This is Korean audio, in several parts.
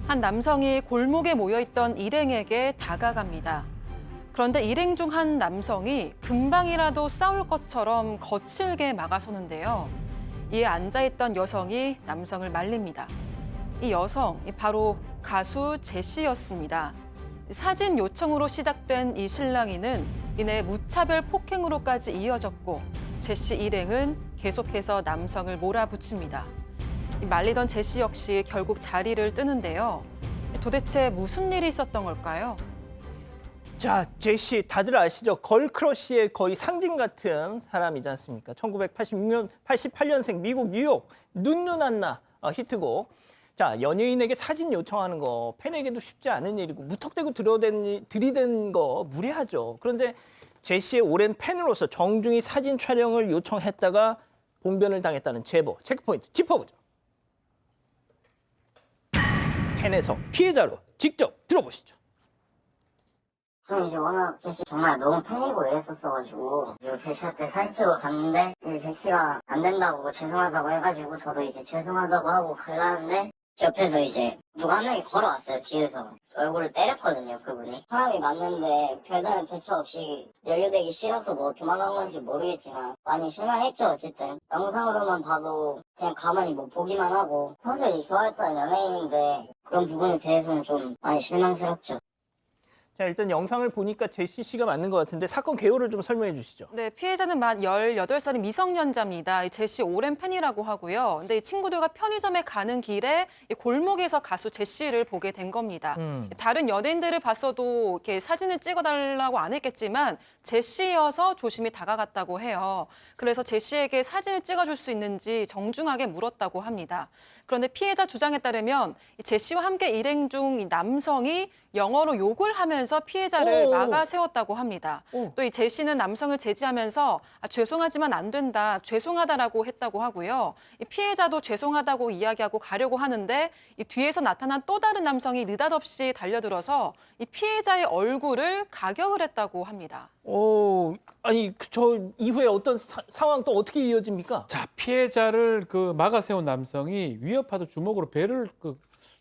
한 남성이 골목에 모여있던 일행에게 다가갑니다. 그런데 일행 중 한 남성이 금방이라도 싸울 것처럼 거칠게 막아서는데요. 이에 앉아있던 여성이 남성을 말립니다. 이 여성, 바로 가수 제시였습니다. 사진 요청으로 시작된 이 실랑이는 이내 무차별 폭행으로까지 이어졌고 제시 일행은 계속해서 남성을 몰아붙입니다. 말리던 제시 역시 결국 자리를 뜨는데요. 도대체 무슨 일이 있었던 걸까요? 자, 제시 다들 아시죠? 걸크러쉬의 거의 상징 같은 사람이지 않습니까? 1988년생 미국 뉴욕 눈누난나 히트곡. 자, 연예인에게 사진 요청하는 거 팬에게도 쉽지 않은 일이고 무턱대고 들이댄 거 무례하죠. 그런데 제시의 오랜 팬으로서 정중히 사진 촬영을 요청했다가 봉변을 당했다는 제보, 체크포인트 짚어보죠. 팬에서 피해자로 직접 들어보시죠. 저는 이제 워낙 제시 정말 너무 팬이고 이랬었어가지고 제시한테 사진 찍으러 갔는데 이제 제시가 안 된다고 죄송하다고 해가지고 저도 이제 죄송하다고 하고 가려는데 옆에서 이제 누가 한 명이 걸어왔어요. 뒤에서 얼굴을 때렸거든요. 그분이 사람이 맞는데 별다른 대처 없이 연루되기 싫어서 뭐 도망간 건지 모르겠지만 많이 실망했죠. 어쨌든 영상으로만 봐도 그냥 가만히 뭐 보기만 하고 평소에 좋아했던 연예인인데 그런 부분에 대해서는 좀 많이 실망스럽죠. 자, 일단 영상을 보니까 제시 씨가 맞는 것 같은데 사건 개요를 좀 설명해 주시죠. 네, 피해자는 만 18살의 미성년자입니다. 제시 오랜 팬이라고 하고요. 근데 이 친구들과 편의점에 가는 길에 이 골목에서 가수 제시를 보게 된 겁니다. 다른 연예인들을 봤어도 이렇게 사진을 찍어달라고 안 했겠지만 제시여서 조심히 다가갔다고 해요. 그래서 제시에게 사진을 찍어줄 수 있는지 정중하게 물었다고 합니다. 그런데 피해자 주장에 따르면 제시와 함께 일행 중 이 남성이 영어로 욕을 하면서 피해자를 막아 세웠다고 합니다. 또 이 제시는 남성을 제지하면서 죄송하지만 안 된다, 죄송하다라고 했다고 하고요. 이 피해자도 죄송하다고 이야기하고 가려고 하는데 이 뒤에서 나타난 또 다른 남성이 느닷없이 달려들어서 이 피해자의 얼굴을 가격을 했다고 합니다. 아니 저 이후에 어떤 상황 또 어떻게 이어집니까? 자, 피해자를 막아 세운 남성이 위협하듯 주먹으로 배를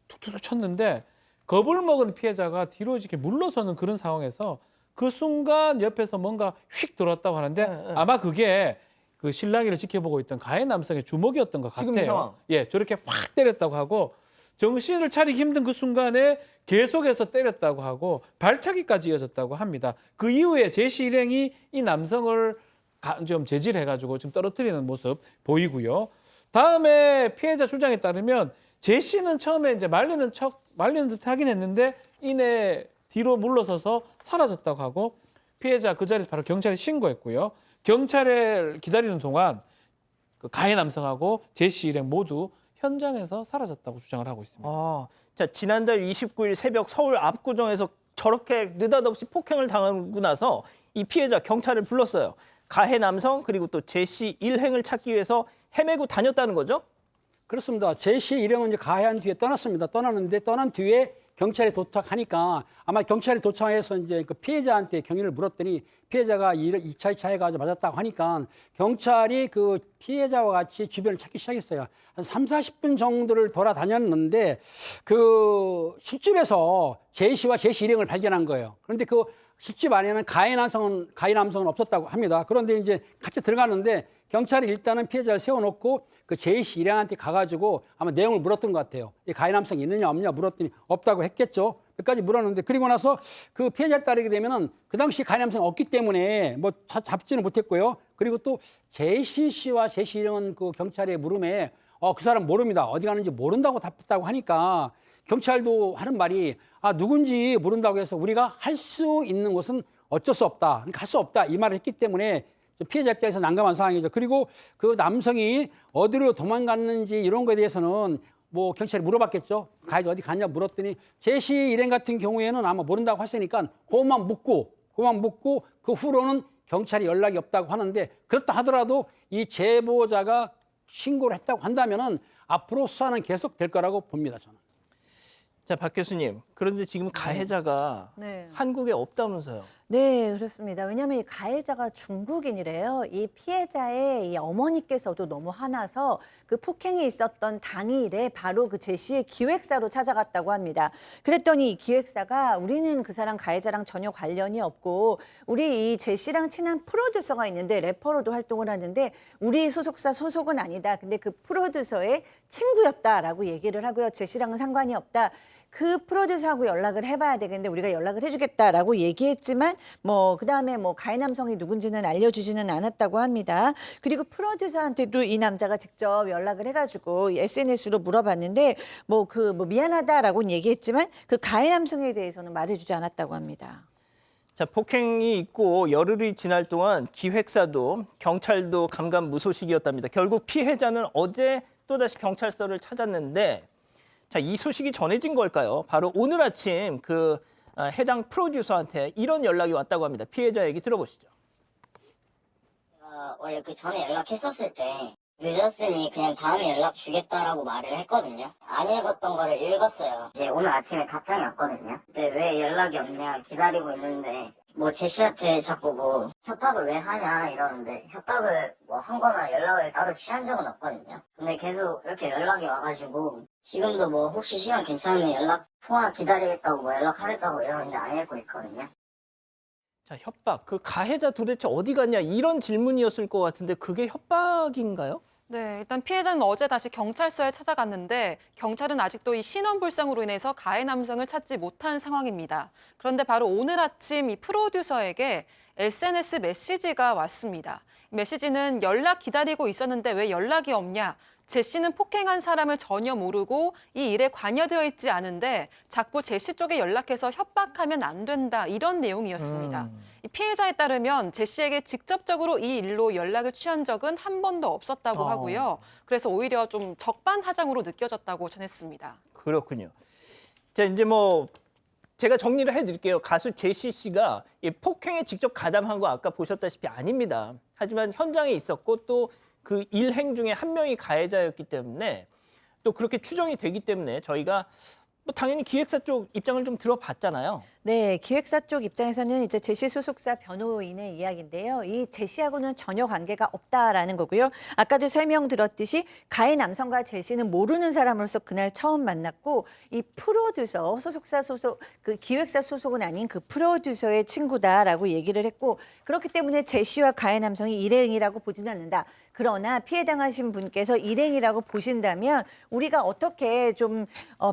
툭툭 쳤는데 겁을 먹은 피해자가 뒤로 이렇게 물러서는 그런 상황에서 그 순간 옆에서 뭔가 휙 들어왔다고 하는데 아마 그게 그 실랑이를 지켜보고 있던 가해 남성의 주먹이었던 것 지금 이 상황. 같아요. 예, 저렇게 확 때렸다고 하고 정신을 차리기 힘든 그 순간에 계속해서 때렸다고 하고 발차기까지 이어졌다고 합니다. 그 이후에 제시 일행이 이 남성을 좀 제지해가지고 지금 떨어뜨리는 모습 보이고요. 다음에 피해자 주장에 따르면 제시는 처음에 이제 말리는 듯 하긴 했는데 이내 뒤로 물러서서 사라졌다고 하고 피해자 그 자리에서 바로 경찰에 신고했고요. 경찰에 기다리는 동안 그 가해 남성하고 제시 일행 모두 현장에서 사라졌다고 주장을 하고 있습니다. 자, 지난달 29일 새벽 서울 압구정에서 저렇게 느닷없이 폭행을 당하고 나서 이 피해자 경찰을 불렀어요. 가해 남성 그리고 또 제시 일행을 찾기 위해서 헤매고 다녔다는 거죠? 그렇습니다. 제시 일행은 이제 가해한 뒤에 떠났습니다. 떠나는데 떠난 뒤에 경찰에 도착하니까 아마 경찰에 도착해서 이제 그 피해자한테 경위를 물었더니 피해자가 2차 해가지고 맞았다고 하니까 경찰이 그 피해자와 같이 주변을 찾기 시작했어요. 한 3, 40분 정도를 돌아다녔는데 그 술집에서 제시와 제시 일행을 발견한 거예요. 그런데 그 술집 안에는 가해 남성은 없었다고 합니다. 그런데 이제 같이 들어갔는데 경찰이 일단은 피해자를 세워놓고 그 제시 일행한테 가가지고 아마 내용을 물었던 것 같아요. 가해 남성이 있느냐 없느냐 물었더니 없다고 했겠죠. 끝까지 물었는데 그리고 나서 그 피해자에 따르게 되면은 그 당시 가해 남성이 없기 때문에 뭐 잡지는 못했고요. 그리고 또 제시 씨와 제시 일행은 그 경찰의 물음에 그 사람 모릅니다. 어디 가는지 모른다고 답했다고 하니까 경찰도 하는 말이 누군지 모른다고 해서 우리가 할 수 있는 것은 어쩔 수 없다. 그러니까 할 수 없다. 이 말을 했기 때문에 피해자 입장에서 난감한 상황이죠. 그리고 그 남성이 어디로 도망갔는지 이런 거에 대해서는 뭐 경찰이 물어봤겠죠. 가해자 어디 갔냐 물었더니 제시 일행 같은 경우에는 아마 모른다고 했으니까 그것만 묻고 그 후로는 경찰이 연락이 없다고 하는데 그렇다 하더라도 이 제보자가 신고를 했다고 한다면은 앞으로 수사는 계속 될 거라고 봅니다. 저는. 자, 박 교수님. 그런데 지금 가해자가 네. 한국에 없다면서요. 네, 그렇습니다. 왜냐하면 이 가해자가 중국인이래요. 이 피해자의 이 어머니께서도 너무 화나서 그 폭행이 있었던 당일에 바로 그 제시의 기획사로 찾아갔다고 합니다. 그랬더니 이 기획사가 우리는 그 사람 가해자랑 전혀 관련이 없고 우리 이 제시랑 친한 프로듀서가 있는데 래퍼로도 활동을 하는데 우리 소속사 소속은 아니다. 근데 그 프로듀서의 친구였다라고 얘기를 하고요. 제시랑은 상관이 없다. 그 프로듀서하고 연락을 해봐야 되겠는데 우리가 연락을 해주겠다라고 얘기했지만 뭐 그다음에 뭐 가해 남성이 누군지는 알려주지는 않았다고 합니다. 그리고 프로듀서한테도 이 남자가 직접 연락을 해가지고 SNS로 물어봤는데 뭐 미안하다라고는 얘기했지만 그 가해 남성에 대해서는 말해주지 않았다고 합니다. 자, 폭행이 있고 열흘이 지날 동안 기획사도 경찰도 감감무소식이었답니다. 결국 피해자는 어제 또다시 경찰서를 찾았는데 자, 이 소식이 전해진 걸까요? 바로 오늘 아침 그 해당 프로듀서한테 이런 연락이 왔다고 합니다. 피해자 얘기 들어보시죠. 원래 그 전에 연락했었을 때 늦었으니 그냥 다음에 연락 주겠다라고 말을 했거든요. 안 읽었던 거를 읽었어요. 이제 오늘 아침에 답장이 왔거든요. 근데 왜 연락이 없냐 기다리고 있는데 뭐 제시한테 자꾸 뭐 협박을 왜 하냐 이러는데 협박을 뭐 한 거나 연락을 따로 취한 적은 없거든요. 근데 계속 이렇게 연락이 와가지고 지금도 뭐 혹시 시간 괜찮으면 연락 통화 기다리겠다고 뭐 연락하겠다고 이러는데 안 읽고 있거든요. 자, 협박. 그 가해자 도대체 어디 갔냐 이런 질문이었을 것 같은데 그게 협박인가요? 네, 일단 피해자는 어제 다시 경찰서에 찾아갔는데 경찰은 아직도 이 신원 불상으로 인해서 가해 남성을 찾지 못한 상황입니다. 그런데 바로 오늘 아침 이 프로듀서에게 SNS 메시지가 왔습니다. 메시지는 연락 기다리고 있었는데 왜 연락이 없냐? 제시는 폭행한 사람을 전혀 모르고 이 일에 관여되어 있지 않은데 자꾸 제시 쪽에 연락해서 협박하면 안 된다 이런 내용이었습니다. 이 피해자에 따르면 제시에게 직접적으로 이 일로 연락을 취한 적은 한 번도 없었다고 하고요. 그래서 오히려 좀 적반하장으로 느껴졌다고 전했습니다. 그렇군요. 자, 이제 뭐 제가 정리를 해드릴게요. 가수 제시 씨가 이 폭행에 직접 가담한 거 아까 보셨다시피 아닙니다. 하지만 현장에 있었고 또 그 일행 중에 한 명이 가해자였기 때문에 또 그렇게 추정이 되기 때문에 저희가 뭐 당연히 기획사 쪽 입장을 좀 들어봤잖아요. 네, 기획사 쪽 입장에서는 이제 제시 소속사 변호인의 이야기인데요. 이 제시하고는 전혀 관계가 없다라는 거고요. 아까도 설명 들었듯이 가해 남성과 제시는 모르는 사람으로서 그날 처음 만났고 이 프로듀서 소속사 소속 그 기획사 소속은 아닌 그 프로듀서의 친구다라고 얘기를 했고 그렇기 때문에 제시와 가해 남성이 일행이라고 보지는 않는다. 그러나 피해 당하신 분께서 일행이라고 보신다면 우리가 어떻게 좀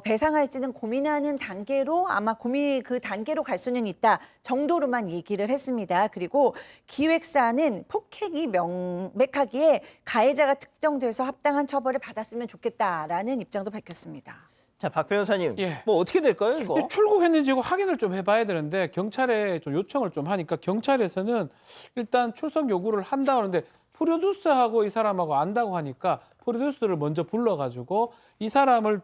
배상할지는 고민하는 단계로 아마 그 단계로 갈 수는 있다 정도로만 얘기를 했습니다. 그리고 기획사는 폭행이 명백하기에 가해자가 특정돼서 합당한 처벌을 받았으면 좋겠다라는 입장도 밝혔습니다. 자, 박 변호사님, 예. 뭐 어떻게 될까요, 이거? 출국했는지 확인을 좀 해봐야 되는데 경찰에 좀 요청을 좀 하니까 경찰에서는 일단 출석 요구를 한다 그러는데 프로듀서하고 이 사람하고 안다고 하니까 프로듀서를 먼저 불러가지고 이 사람을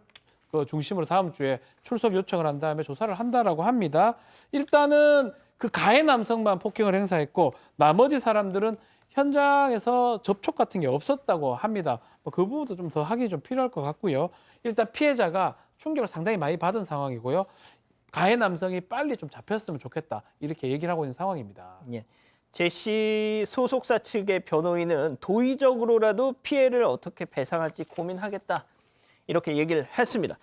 그 중심으로 다음 주에 출석 요청을 한 다음에 조사를 한다라고 합니다. 일단은 그 가해 남성만 폭행을 행사했고 나머지 사람들은 현장에서 접촉 같은 게 없었다고 합니다. 뭐 그 부분도 좀 더 확인이 좀 필요할 것 같고요. 일단 피해자가 충격을 상당히 많이 받은 상황이고요. 가해 남성이 빨리 좀 잡혔으면 좋겠다 이렇게 얘기를 하고 있는 상황입니다. 예. 제시 소속사 측의 변호인은 도의적으로라도 피해를 어떻게 배상할지 고민하겠다 이렇게 얘기를 했습니다.